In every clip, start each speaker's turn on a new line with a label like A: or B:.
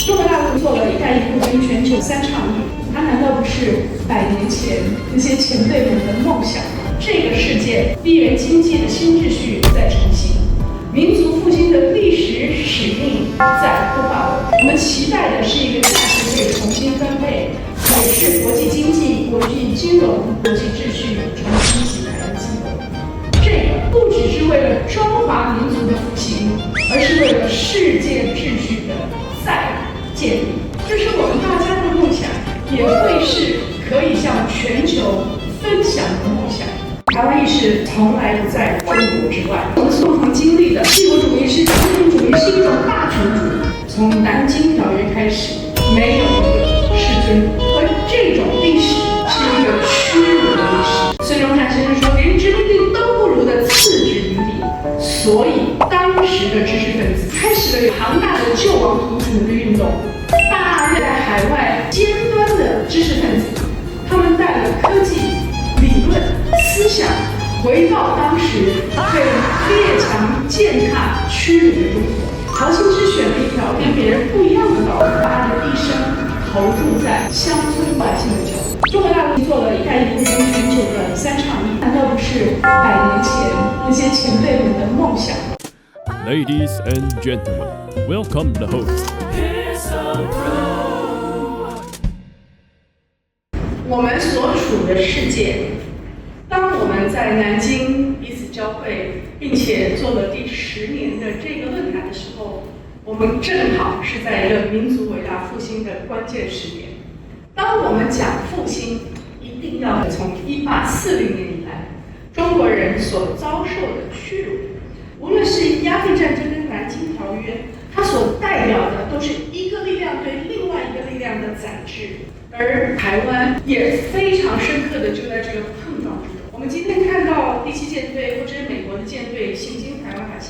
A: 中国大陆做了“一带一路”跟全球3倡议，它难道不是100年前那些前辈们的梦想吗？这个世界地缘经济的新秩序在成型，民族复兴的历史使命在呼唤我们期待的是一个价值可以重新分配，也是国际经济、国际金融、国际秩序重新起来的机会。这个不只是为了中华民族的复兴，而是为了世界秩序的再建立。这是我们大家的梦想，也会是可以向全球分享的梦想。台湾意识从来不在中国之外，我们共同经历的帝国主义是殖民主义，是一种霸权主义。从南京条约开始，没有一个世尊，而这种历史是一个屈辱的历史。孙中山先生说，连殖民地都不如的次殖民地。所以当时的知识分子开始了庞大的救亡图存的运动，大量在海外尖端的知识分子，他们带了科技、理论、思想回到当时被列强践踏屈辱的中国。曹新之选了一条跟别人不一样的道路，把他的一生投注在乡村百姓的角度。中国大陆做了“一带一路”跟全球的3倡议，难道不是100年前那些前辈们的梦想吗？
B: Ladies and gentlemen, welcome the host.
A: 我们所处的世界，当我们在南京彼此交汇，并且做了第10年的这个论坛的时候，我们正好是在一个民族伟大复兴的关键时点。当我们讲复兴，一定要从1840年以来中国人所遭受的屈辱，无论是鸦片战争跟南京条约，它所代表的都是一个力量对另外一个力量的宰制，而台湾也非常深刻的就在这个碰撞之中。我们今天看到第7舰队或者是美国的舰队行经台湾海峡，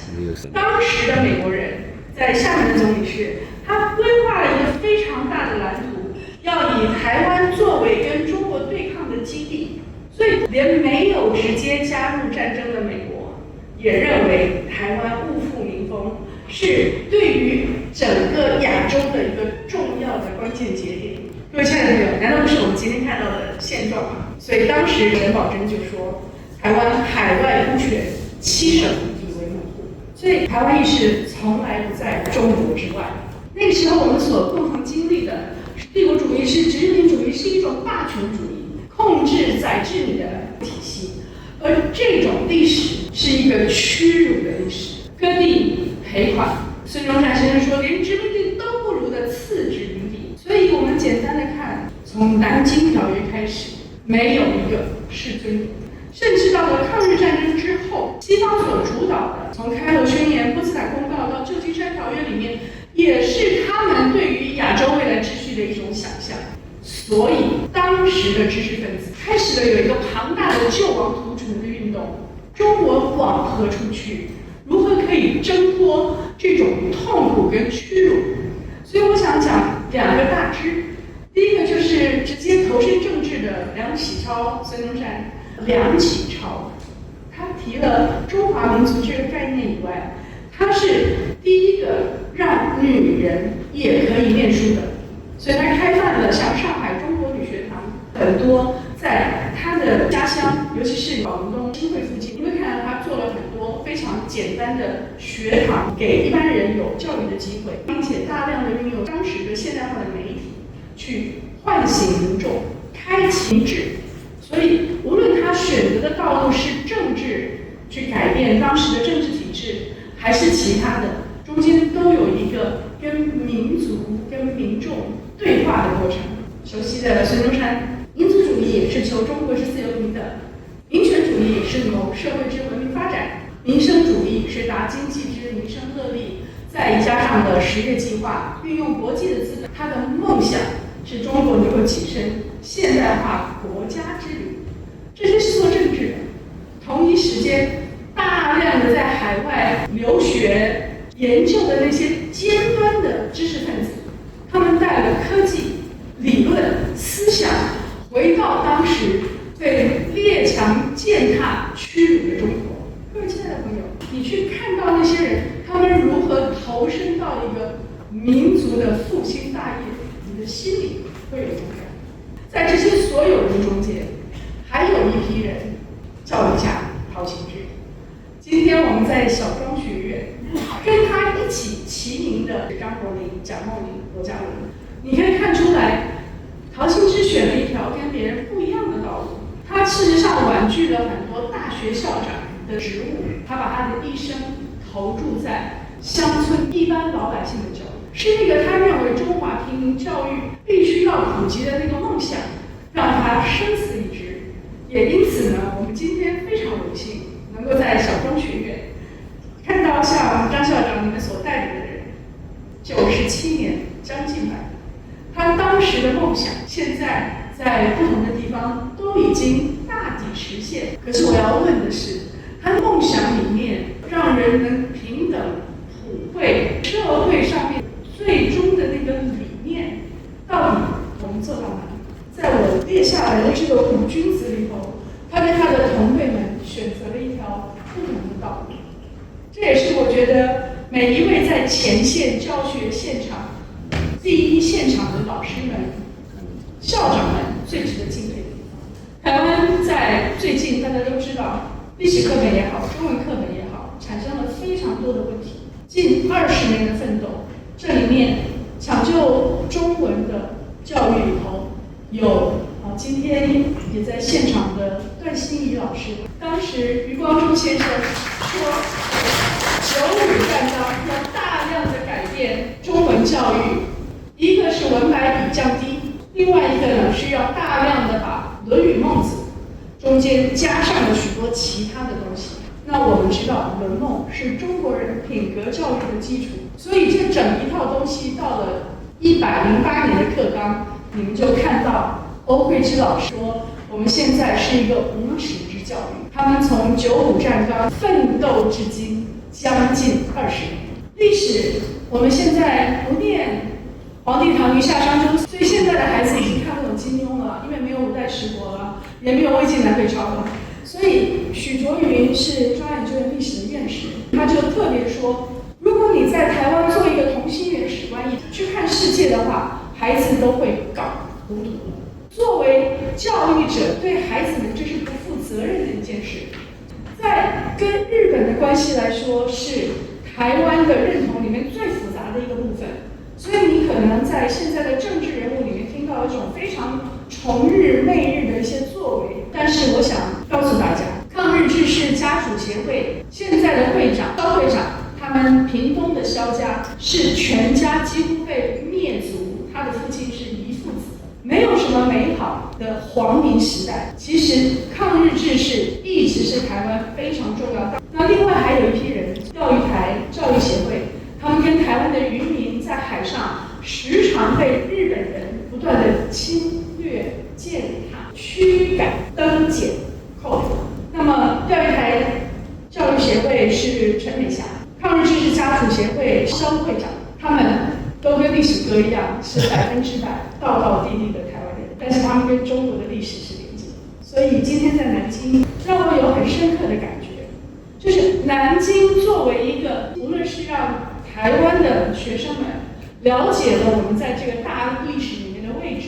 A: 当时的美国人在厦门的总理室，他规划了一个非常大的蓝图，要以台湾作为跟中国对抗的基地，所以连没有直接加入战争的美国也认为台湾物阜民丰是对于整个亚洲的一个重要的关键节点。各位亲爱的朋友，难道不是我们今天看到的现状吗？所以当时任宝珍就说，台湾海外孤权，7省以为门户，所以台湾意识从来不在中国之外。那个时候我们所共同经历的是帝国主义，是殖民主义，是一种霸权主义，控制宰制你的体系。而这种历史是一个屈辱的历史，割地赔款。孙中山先生说，连殖民地都不如的次殖民地。所以我们简单的看，从南京条约开始，没有一个世尊，甚至到了抗日战争之后，西方所主导的，从开罗宣言、波茨坦公告到旧金山条约里面，也是他们对于亚洲未来秩序的一种想象。所以当时的知识分子开始了有一个庞大的救亡图存的运动，中国往何处去？如何可以挣脱这种痛苦跟屈辱？所以我想讲2个大支。第一个就是直接投身政治的梁启超、孙中山。梁启超他提了中华民族这个概念以外，他是第一个让女人也可以念书的，所以他开办了像上海中国女学堂，很多在他的家乡，尤其是广东新会附近，你会看到他做了很多非常简单的学堂，给一般人有教育的机会，并且大量的运用当时的现代化的媒体去唤醒民众，开启民智。所以无论他选择的道路是政治，去改变当时的政治体制，还是其他的，中间都有一个跟民族、跟民众对话的过程。熟悉的孙中山，民族主义是求中国之自由平等，民权主义是谋社会之文明发展，民生主义是达经济之民生乐利，再加上的10月计划，运用国际的资本，他的梦想是中国能够跻身现代化国家之旅。这些是做政治的，同一时间大量的在海外留学研究的那些尖端的知识分子，他们带了科技、理论、思想回到当时被列强践踏屈辱的中国。各位亲爱的朋友，你去看到那些人，他们如何投身到一个民族的复兴心里会有同感。在这些所有人中间，还有一批人，教育家陶行知。今天我们在小庄学院跟他一起齐名的张国林、蒋梦麟、罗家伦，你可以看出来，陶行知选了一条跟别人不一样的道路。他事实上婉拒了很多大学校长的职务，他把他的一生投注在乡村一般老百姓的教育，是那个他认为中华平民教育必须要普及的那个梦想，让他生死以至。也因此呢，我们今天非常荣幸能够在小庄学院看到像张校长你们所带领的人，97年将近100年，他当时的梦想，现在在不同的地方都已经大体实现。可是我要问的是，他的梦想里面让人能平等、普惠，社会上面最终的那个理念，到底我们做到哪里？在我列下来的这个5君子里头，他跟他的同辈们选择了一条不同的道路。这也是我觉得每一位在前线教学现场、第一现场的老师们、校长们最值得敬佩的地方。台湾在最近大家都知道，历史课本也好，中文课本也好，产生了非常多的问题。近20年的奋斗，这里面抢救中文的教育里头，有今天也在现场的段欣怡老师，当时余光中先生说，95战纲要大量的改变中文教育，一个是文白比降低，另外一个呢是要大量的把《论语》《孟子》中间加上了许多其他的东西。那我们知道，《论孟》是中国人品格教育的基础，所以这整一套东西到了108年的课纲，你们就看到欧慧之老师说，我们现在是一个无耻之教育。他们从95战纲奋斗至今将近20年。历史我们现在不念黄帝唐虞夏商周，所以现在的孩子已经看不懂金庸了，因为没有五代十国了，也没有魏晋南北朝了。所以许卓云是中央研究院历史的院士，他就特别说，如果你在台湾做一个同心圆史观去看世界的话，孩子都会搞糊涂。作为教育者，对孩子们这是不负责任的一件事。在跟日本的关系来说，是台湾的认同里面最复杂的一个部分。所以你可能在现在的政治人物里面听到一种非常崇日媚日的一些作为，但是我想告诉大家，抗日志士家属协会现在的会长肖会长，他们屏东的肖家是全家几乎被灭族，他的父亲是遗父子，没有什么美好的皇民时代。其实抗日志士一直是台湾非常重要的。那另外还有一批人，钓鱼台教育协会，他们跟台湾的渔民在海上时常被日本人不断的侵略、践踏、驱赶、登检、扣捕。那么钓鱼台教育协会是陈美霞，抗日志士家属协会肖会长，他们都跟历史哥一样，是100%道道地地的台湾人，但是他们跟中国的历史是连接的。所以今天在南京，让我有很深刻的感觉，就是南京作为一个，无论是让台湾的学生们了解了我们在这个大历史里面的位置，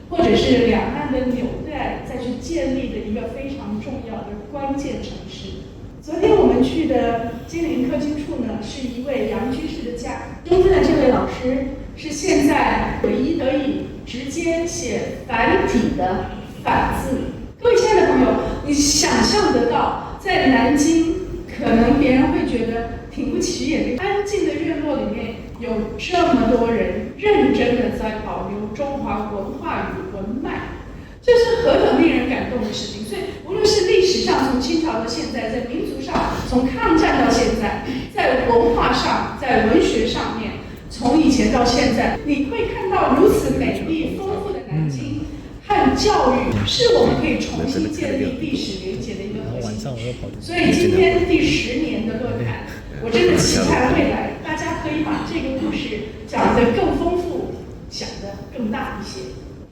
A: 或者是两岸的纽带再去建立的一个非常重要的关键城市。昨天我们去的金陵科经处呢，是一位杨居士的家，中间的这位老师是现在唯一得以直接写繁体的反字。各位亲爱的朋友，你想象得到在南京可能别人会觉得挺不起眼的安静的院落里面，有这么多人认真的在保留中华文化与文脉，这是何等令人感动的事情。所以无论是历史上从清朝到现在，在民族上从抗战到现在，在文化上，在文学上面，从以前到现在，你会看到如此美丽丰富的南京和教育是我们可以重新建立历史连结的一个核心。所以今天第10年的论坛，我真的期待未来大家可以把这个故事讲得更丰富，讲得更大一些。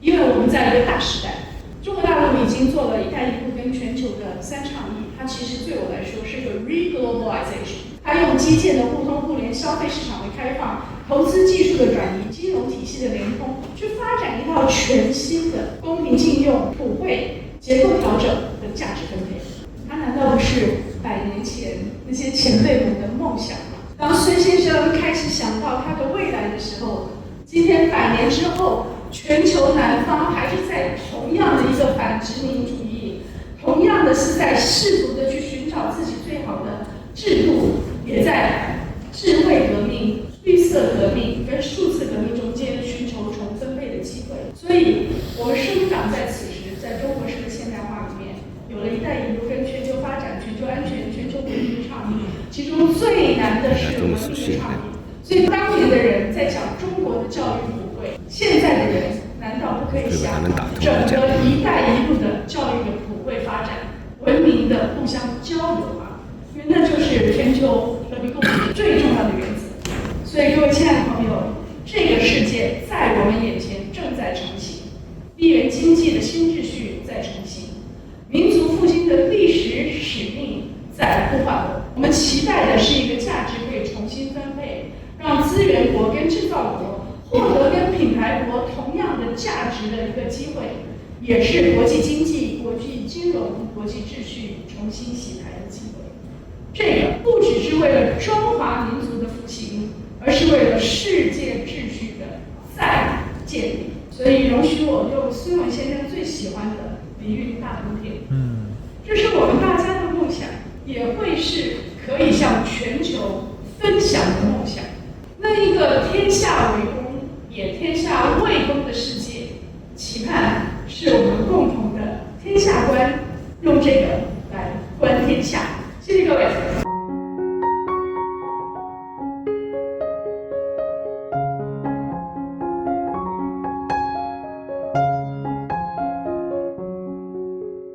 A: 因为我们在一个大时代，中国大陆已经做了“一带一路”跟全球的3倡议，它其实对我来说是一个 re-globalization。它用基建的互通互联、消费市场的开放、投资技术的转移、金融体系的联通，去发展一套全新的公平竞用、普惠、结构调整的价值分配。它难道不是100年前那些前辈们的梦想吗？当孙先生开始想到他的未来的时候，今天100年之后，全球南方还是在同样的一个反殖民主义，同样的是在试图的去寻找自己最好的制度，也在智慧革命、绿色革命跟数字革命中间寻求重分配的机会。所以，我们生长在此时，在中国式的现代化里面，有了一带一路跟全球发展、全球安全、全球稳定的倡议，其中最难的是文明的倡议。所以，当年的人在讲中国的教育普惠，现在的人难道不可以想整个一带一路的教育的普惠发展、文明的互相交流吗？因为那就是全球和平共处最重要的原则。所以，各位亲爱的朋友，这个世界在我们眼前正在成型，地缘经济的新秩序在成型，民族复兴的历史使命在呼唤我们期待的是一个价值可以重新分配，让资源国跟制造国获得跟品牌国同样的价值的一个机会，也是国际经济、国际金融、国际秩序重新洗牌的机会。这个不只是为了中华民族的复兴，而是为了世界秩序的再建立。所以，容许我用孙文先生最喜欢的比喻大冬天。这是我们大家的梦想，也会是可以向全球分享的梦想。那一个天下为公，也天下